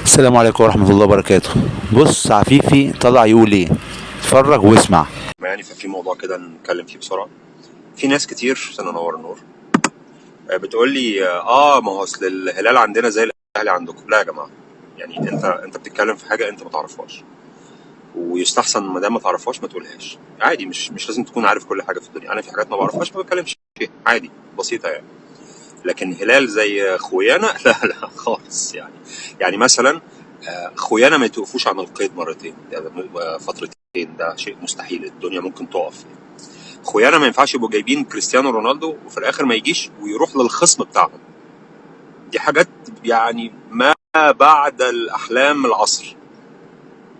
السلام عليكم ورحمة الله وبركاته. بص عفيفي طلع يقول ايه، اتفرج واسمع. يعني ففي موضوع كده نتكلم فيه بسرعة. في ناس كتير سنة نور النور بتقول لي ما هو اصل الهلال عندنا زي الاهلي عندكم. لا يا جماعة، يعني انت بتتكلم في حاجة انت ما تعرفهاش، ويستحسن ما دام ما تعرفهاش ما تقولهاش. عادي، مش لازم تكون عارف كل حاجة في الدنيا. انا في حاجات ما بعرفهاش ما بتكلمش فيها، عادي بسيطة يعني. لكن هلال زي خويانا لا لا خالص يعني. يعني مثلا خويانا ما يتوقفوش عن القيد مرتين، يعني فترتين، ده شيء مستحيل، الدنيا ممكن تقف يعني. خويانا ما ينفعش يبقوا جايبين كريستيانو رونالدو وفي الاخر ما يجيش ويروح للخصم بتاعهم. دي حاجات يعني ما بعد الاحلام العصر،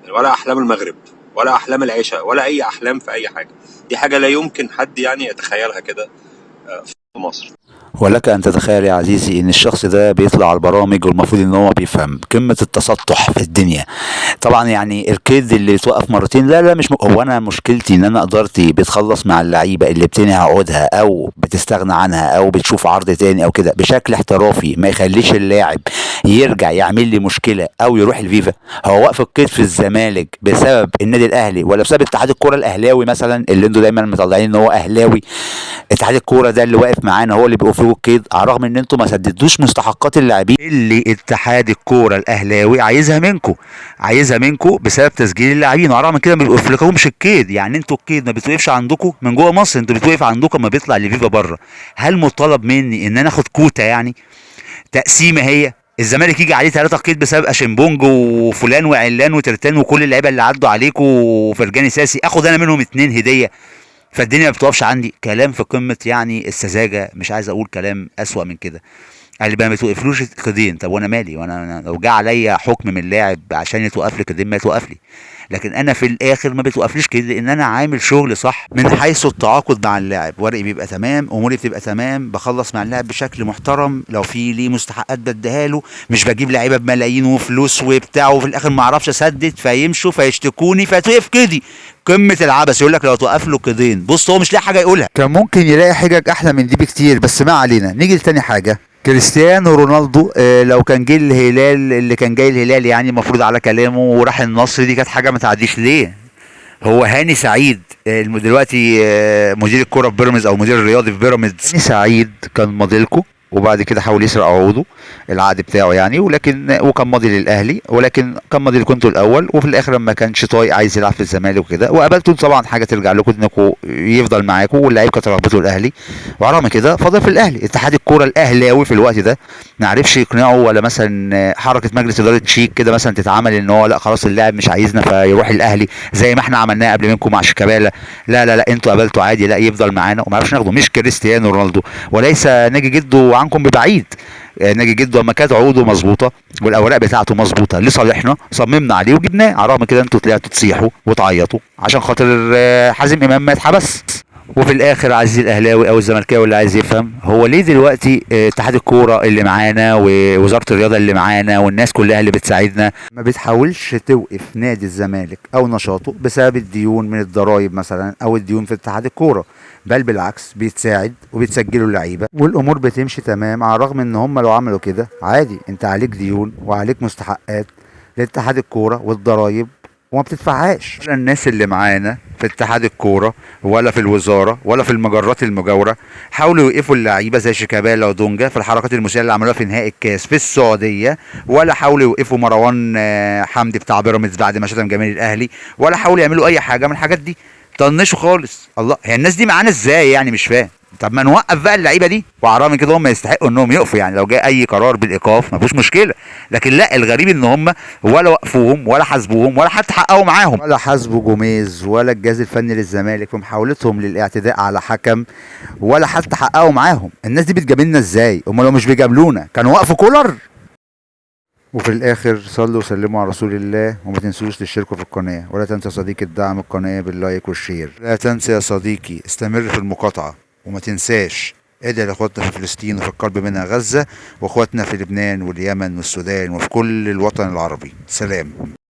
يعني ولا احلام المغرب ولا احلام العشاء ولا اي احلام في اي حاجه. دي حاجه لا يمكن حد يعني يتخيلها كده في مصر. ولك ان تتخيل يا عزيزي ان الشخص ده بيطلع على البرامج والمفروض ان هو بيفهم قمة التسطح في الدنيا. طبعا يعني الكيد اللي بتوقف مرتين، لا لا مش هو انا مشكلتي ان انا ادارتي بتخلص مع اللعيبه اللي بتنهي عقودها او بتستغنى عنها او بتشوف عرض تاني او كده بشكل احترافي ما يخليش اللاعب يرجع يعمل لي مشكله او يروح الفيفا. هو وقف القيد في الزمالك بسبب النادي الاهلي ولا بسبب اتحاد الكره الاهلاوي مثلا اللي انتوا دايما مطلعين ان هو اهلاوي؟ اتحاد الكوره ده اللي واقف معانا هو اللي بيوقف له القيد، على الرغم ان انتوا ما سددتوش مستحقات اللاعبين اللي اتحاد الكوره الاهلاوي عايزها منكم بسبب تسجيل اللاعبين، وعلى الرغم من كده ما بيوقفلكمش القيد. يعني انتوا القيد ما بتوقفش عندكم من جوه مصر، انتوا بتوقف عندكم ما بيطلع لفيفا بره. هل مطالب مني ان انا اخد كوتا يعني تقسيمه؟ هي الزمالك يجي عليه 3 قيد بسبب اشمبونج وفلان وعلان وترتان وكل اللعيبه اللي عدوا عليكم وفرجاني ساسي، اخد انا منهم 2 هديه؟ فالدنيا ما بتقفش عندي. كلام في قمه يعني السذاجه، مش عايز اقول كلام اسوأ من كده. قال لي بقى ما توقفلوش قيدين. طب وانا مالي؟ وانا لو جه عليا حكم من اللاعب عشان يتوقف لي قيدين ما يتوقف لي. لكن انا في الاخر ما بتوقفليش كده لان انا عامل شغل صح من حيث التعاقد مع اللاعب. ورقي بيبقى تمام، اموري بتبقى تمام، بخلص مع اللاعب بشكل محترم. لو في ليه مستحقات بديها له، مش بجيب لعيبه بملايين وفلوس وبتاع وفي الاخر ما اعرفش اسدد فيمشوا فيشتكوني فتوقف كدي. قمه العبث. يقول لك لو توقف له قيدين، بص هو مش لاقي حاجه يقولها، كان ممكن يلاقي حجج احلى من دي بكتير. بس ما علينا، نيجي لتاني حاجه. كريستيانو رونالدو لو كان جه الهلال، اللي كان جاي الهلال يعني المفروض على كلامه وراح النصر، دي كانت حاجه ما تعديش ليه. هو هاني سعيد دلوقتي مدير الكوره في بيراميدز او مدير الرياضي في بيراميدز. هاني سعيد كان ماضيلكو وبعد كده حاول يسرق عقوده، العقد بتاعه يعني، ولكن وكان ماضي للاهلي، ولكن كان ماضي لكم انتوا الاول، وفي الاخر لما كانش طايق عايز يلعب في الزمالك وكده وقابلتوا طبعا حاجه ترجع لكم انكم يفضل معاكم، واللعيب كانت رغبته الاهلي، وعلى كده فضل في الاهلي. اتحاد الكوره الاهلاوي في الوقت ده ما عرفش يقنعه، ولا مثلا حركه مجلس اداره شيك كده مثلا تتعمل ان هو لا خلاص اللاعب مش عايزنا فيروح الاهلي زي ما احنا عملناه قبل منكم مع شيكابالا. لا لا لا، انتوا قابلتوا عادي، لا يفضل معانا وما عرفش ناخده. مش كريستيانو رونالدو وليس ناجي جده عنكم ببعيد. ناجي جده اما كانت عقوده مظبوطه والاوراق بتاعته مظبوطه لصالحنا صممنا عليه وجبناه، على الرغم كده انتوا طلعتوا تصيحوا وتعيطوا عشان خاطر حازم امام ما اتحبس. وفي الاخر عزيزي الاهلاوي او الزملكاوي اللي عايز يفهم، هو ليه دلوقتي اتحاد الكوره اللي معانا ووزاره الرياضه اللي معانا والناس كلها اللي بتساعدنا ما بتحاولش توقف نادي الزمالك او نشاطه بسبب الديون من الضرائب مثلا او الديون في اتحاد الكوره؟ بل بالعكس بيتساعد وبيتسجلوا اللعيبه والامور بتمشي تمام، على الرغم ان هم لو عملوا كده عادي انت عليك ديون وعليك مستحقات لاتحاد الكوره والضرايب وما بتدفعهاش. ولا الناس اللي معانا في اتحاد الكوره ولا في الوزاره ولا في المجرات المجاوره حاولوا يوقفوا اللعيبه زي شيكابالا ودونجا في الحركات المثيره اللي عملوها في نهائي الكاس في السعوديه، ولا حاولوا يوقفوا مروان حمدي بتاع بيراميدز بعد ما شتم جماهير الاهلي، ولا حاولوا يعملوا اي حاجه من الحاجات دي. طنشوا خالص. الله، هي الناس دي معانا ازاي يعني؟ مش فاهم. طب ما نوقف بقى اللعيبه دي، وعلى من كده هم يستحقوا انهم يقفوا يعني. لو جاء اي قرار بالايقاف ما فيش مشكله، لكن لا، الغريب ان هم ولا وقفوهم ولا حاسبوهم ولا حتى حققوا معاهم، ولا حاسبوا جوميز ولا الجهاز الفني للزمالك في محاولتهم للاعتداء على حكم، ولا حتى حققوا معاهم. الناس دي بتجاملنا ازاي؟ هم لو مش بيجاملونا كانوا وقفوا كولر؟ وفي الاخر صلوا وسلموا على رسول الله، وما تنسوش تشتركوا في القناة، ولا تنسى يا صديقي الدعم القناة باللايك والشير. لا تنسى يا صديقي استمر في المقاطعة، وما تنساش ادعي لاخواتنا في فلسطين وفي القرب منها غزة، واخواتنا في لبنان واليمن والسودان وفي كل الوطن العربي. سلام.